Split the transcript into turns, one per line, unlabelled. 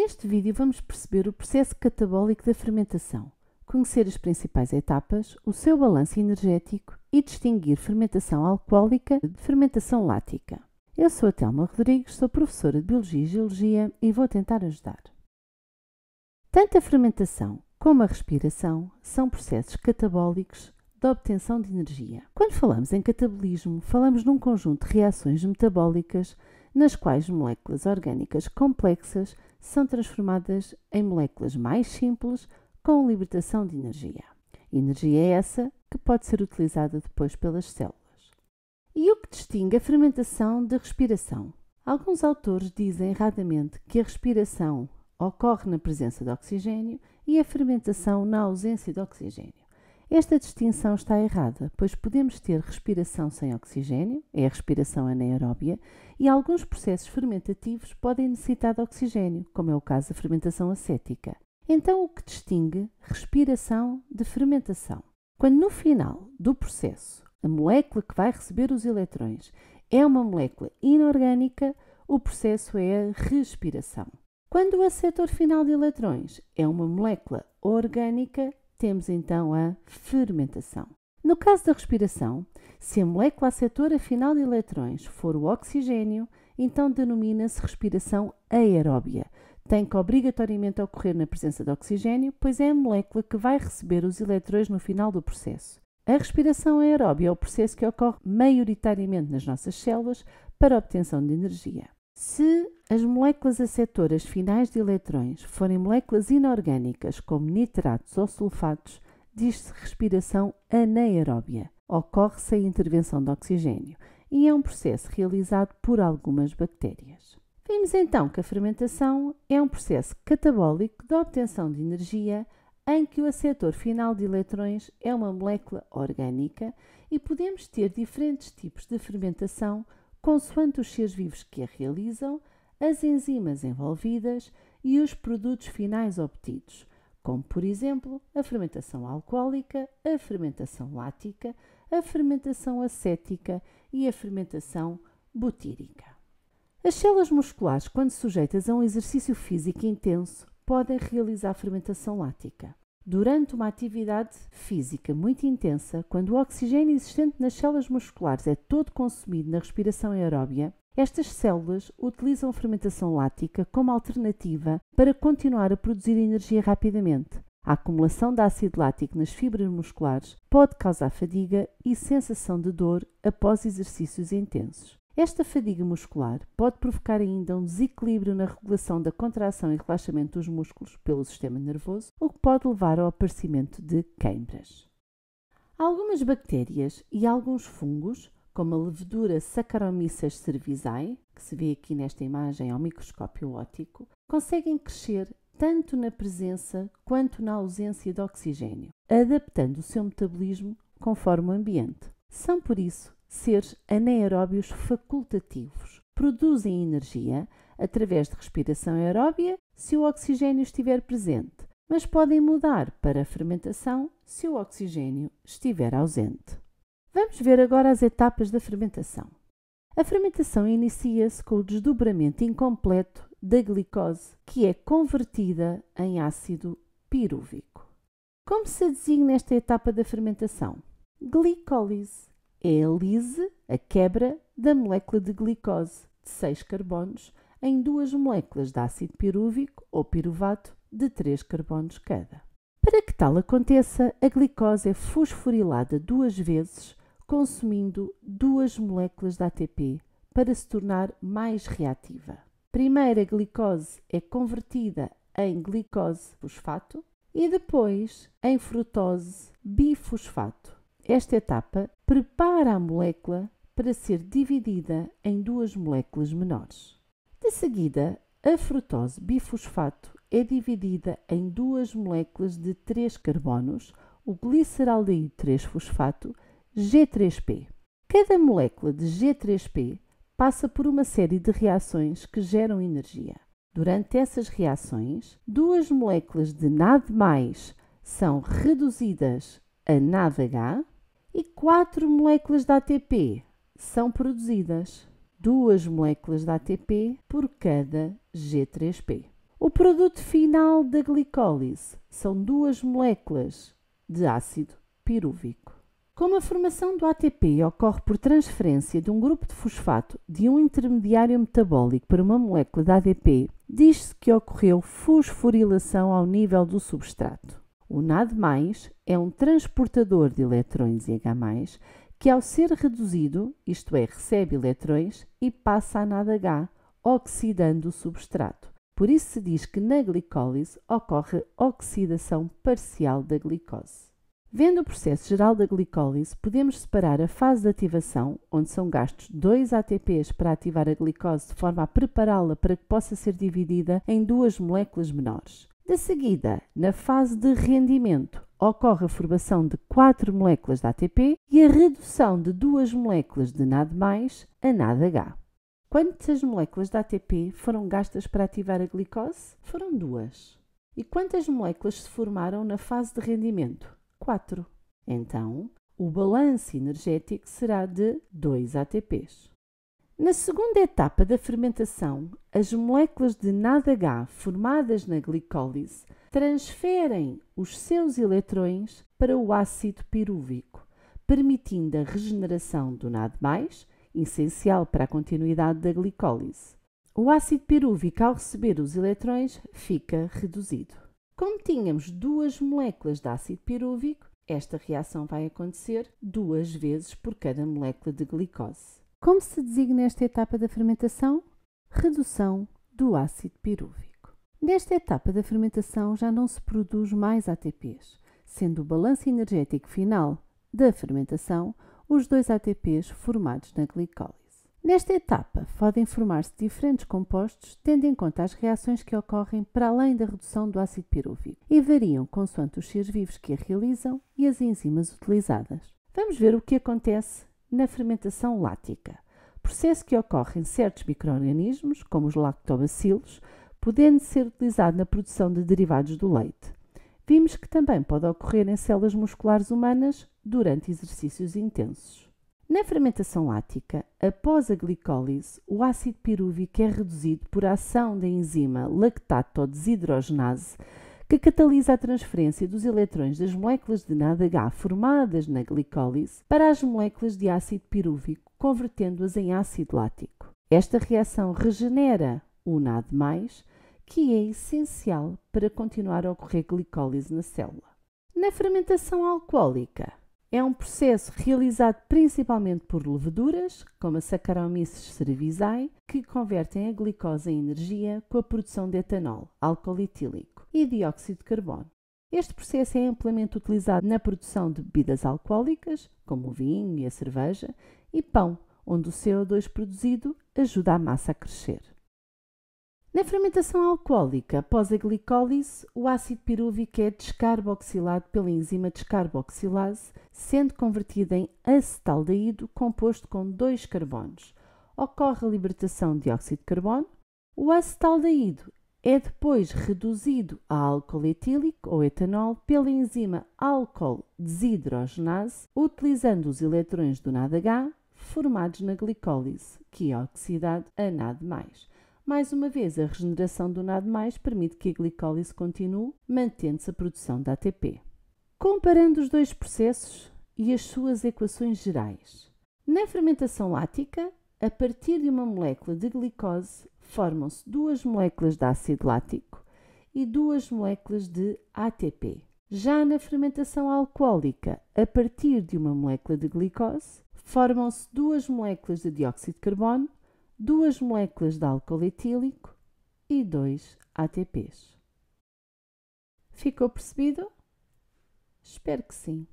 Neste vídeo vamos perceber o processo catabólico da fermentação, conhecer as principais etapas, o seu balanço energético e distinguir fermentação alcoólica de fermentação lática. Eu sou a Telma Rodrigues, sou professora de Biologia e Geologia e vou tentar ajudar. Tanto a fermentação como a respiração são processos catabólicos de obtenção de energia. Quando falamos em catabolismo, falamos num conjunto de reações metabólicas nas quais moléculas orgânicas complexas são transformadas em moléculas mais simples com libertação de energia. Energia é essa que pode ser utilizada depois pelas células. E o que distingue a fermentação da respiração? Alguns autores dizem erradamente que a respiração ocorre na presença de oxigênio e a fermentação na ausência de oxigênio. Esta distinção está errada, pois podemos ter respiração sem oxigênio, é a respiração anaeróbia, e alguns processos fermentativos podem necessitar de oxigênio, como é o caso da fermentação acética. Então, o que distingue respiração de fermentação? Quando no final do processo a molécula que vai receber os eletrões é uma molécula inorgânica, o processo é a respiração. Quando o acetor final de eletrões é uma molécula orgânica, temos então a fermentação. No caso da respiração, se a molécula acetora final de eletrões for o oxigênio, então denomina-se respiração aeróbia. Tem que obrigatoriamente ocorrer na presença de oxigênio, pois é a molécula que vai receber os eletrões no final do processo. A respiração aeróbia é o processo que ocorre maioritariamente nas nossas células para a obtenção de energia. Se as moléculas acetoras finais de eletrões forem moléculas inorgânicas, como nitratos ou sulfatos, diz-se respiração anaeróbia. Ocorre sem intervenção de oxigênio e é um processo realizado por algumas bactérias. Vimos então que a fermentação é um processo catabólico de obtenção de energia em que o acetor final de eletrões é uma molécula orgânica e podemos ter diferentes tipos de fermentação consoante os seres vivos que a realizam, as enzimas envolvidas e os produtos finais obtidos, como por exemplo a fermentação alcoólica, a fermentação lática, a fermentação acética e a fermentação butírica. As células musculares, quando sujeitas a um exercício físico intenso, podem realizar fermentação lática. Durante uma atividade física muito intensa, quando o oxigênio existente nas células musculares é todo consumido na respiração aeróbia, estas células utilizam a fermentação lática como alternativa para continuar a produzir energia rapidamente. A acumulação de ácido lático nas fibras musculares pode causar fadiga e sensação de dor após exercícios intensos. Esta fadiga muscular pode provocar ainda um desequilíbrio na regulação da contração e relaxamento dos músculos pelo sistema nervoso, o que pode levar ao aparecimento de queimbras. Algumas bactérias e alguns fungos, como a levedura Saccharomyces cerevisiae, que se vê aqui nesta imagem ao microscópio óptico, conseguem crescer tanto na presença quanto na ausência de oxigênio, adaptando o seu metabolismo conforme o ambiente. São, por isso, seres anaeróbios facultativos. Produzem energia através de respiração aeróbia se o oxigênio estiver presente, mas podem mudar para a fermentação se o oxigênio estiver ausente. Vamos ver agora as etapas da fermentação. A fermentação inicia-se com o desdobramento incompleto da glicose, que é convertida em ácido pirúvico. Como se designa esta etapa da fermentação? Glicólise. É a lise, a quebra, da molécula de glicose de 6 carbonos em 2 moléculas de ácido pirúvico ou piruvato de 3 carbonos cada. Para que tal aconteça, a glicose é fosforilada 2 vezes, consumindo 2 moléculas de ATP para se tornar mais reativa. Primeiro, a glicose é convertida em glicose fosfato e depois em frutose bifosfato. Esta etapa prepara a molécula para ser dividida em 2 moléculas menores. De seguida, a frutose bifosfato é dividida em 2 moléculas de 3 carbonos, o gliceraldeído 3-fosfato, G3P. Cada molécula de G3P passa por uma série de reações que geram energia. Durante essas reações, 2 moléculas de NAD+, são reduzidas a NADH e 4 moléculas de ATP são produzidas. 2 moléculas de ATP por cada G3P. O produto final da glicólise são duas moléculas de ácido pirúvico. Como a formação do ATP ocorre por transferência de um grupo de fosfato de um intermediário metabólico para uma molécula de ADP, diz-se que ocorreu fosforilação ao nível do substrato. O NAD+, é um transportador de eletrões IH+, que ao ser reduzido, isto é, recebe eletrões e passa a NADH, oxidando o substrato. Por isso se diz que na glicólise ocorre oxidação parcial da glicose. Vendo o processo geral da glicólise, podemos separar a fase de ativação, onde são gastos 2 ATPs para ativar a glicose de forma a prepará-la para que possa ser dividida em duas moléculas menores. De seguida, na fase de rendimento, ocorre a formação de 4 moléculas de ATP e a redução de 2 moléculas de NAD+, a NADH. Quantas moléculas de ATP foram gastas para ativar a glicose? Foram 2. E quantas moléculas se formaram na fase de rendimento? 4. Então, o balanço energético será de 2 ATPs. Na segunda etapa da fermentação, as moléculas de NADH formadas na glicólise transferem os seus eletrões para o ácido pirúvico, permitindo a regeneração do NAD+, essencial para a continuidade da glicólise. O ácido pirúvico, ao receber os eletrões, fica reduzido. Como tínhamos 2 moléculas de ácido pirúvico, esta reação vai acontecer 2 vezes por cada molécula de glicose. Como se designa esta etapa da fermentação? Redução do ácido pirúvico. Nesta etapa da fermentação já não se produz mais ATPs, sendo o balanço energético final da fermentação os 2 ATPs formados na glicólise. Nesta etapa, podem formar-se diferentes compostos, tendo em conta as reações que ocorrem para além da redução do ácido pirúvico e variam consoante os seres vivos que a realizam e as enzimas utilizadas. Vamos ver o que acontece na fermentação lática, processo que ocorre em certos micro-organismos, como os lactobacilos, podendo ser utilizado na produção de derivados do leite. Vimos que também pode ocorrer em células musculares humanas durante exercícios intensos. Na fermentação lática, após a glicólise, o ácido pirúvico é reduzido por ação da enzima lactato-desidrogenase, que catalisa a transferência dos eletrões das moléculas de NADH formadas na glicólise para as moléculas de ácido pirúvico, convertendo-as em ácido lático. Esta reação regenera o NAD+, que é essencial para continuar a ocorrer glicólise na célula. Na fermentação alcoólica, é um processo realizado principalmente por leveduras, como a Saccharomyces cerevisiae, que convertem a glicose em energia com a produção de etanol, álcool etílico e dióxido de carbono. Este processo é amplamente utilizado na produção de bebidas alcoólicas, como o vinho e a cerveja, e pão, onde o CO2 produzido ajuda a massa a crescer. Na fermentação alcoólica, após a glicólise, o ácido pirúvico é descarboxilado pela enzima descarboxilase, sendo convertido em acetaldeído composto com 2 carbonos. Ocorre a libertação de dióxido de carbono. O acetaldeído é depois reduzido a álcool etílico ou etanol pela enzima álcool desidrogenase, utilizando os eletrões do NADH formados na glicólise, que é oxidado a NAD+. Mais uma vez, a regeneração do NAD+, permite que a glicólise continue, mantendo-se a produção de ATP. Comparando os dois processos e as suas equações gerais. Na fermentação lática, a partir de uma molécula de glicose, formam-se 2 moléculas de ácido lático e 2 moléculas de ATP. Já na fermentação alcoólica, a partir de uma molécula de glicose, formam-se 2 moléculas de dióxido de carbono, 2 moléculas de álcool etílico e 2 ATPs. Ficou percebido? Espero que sim.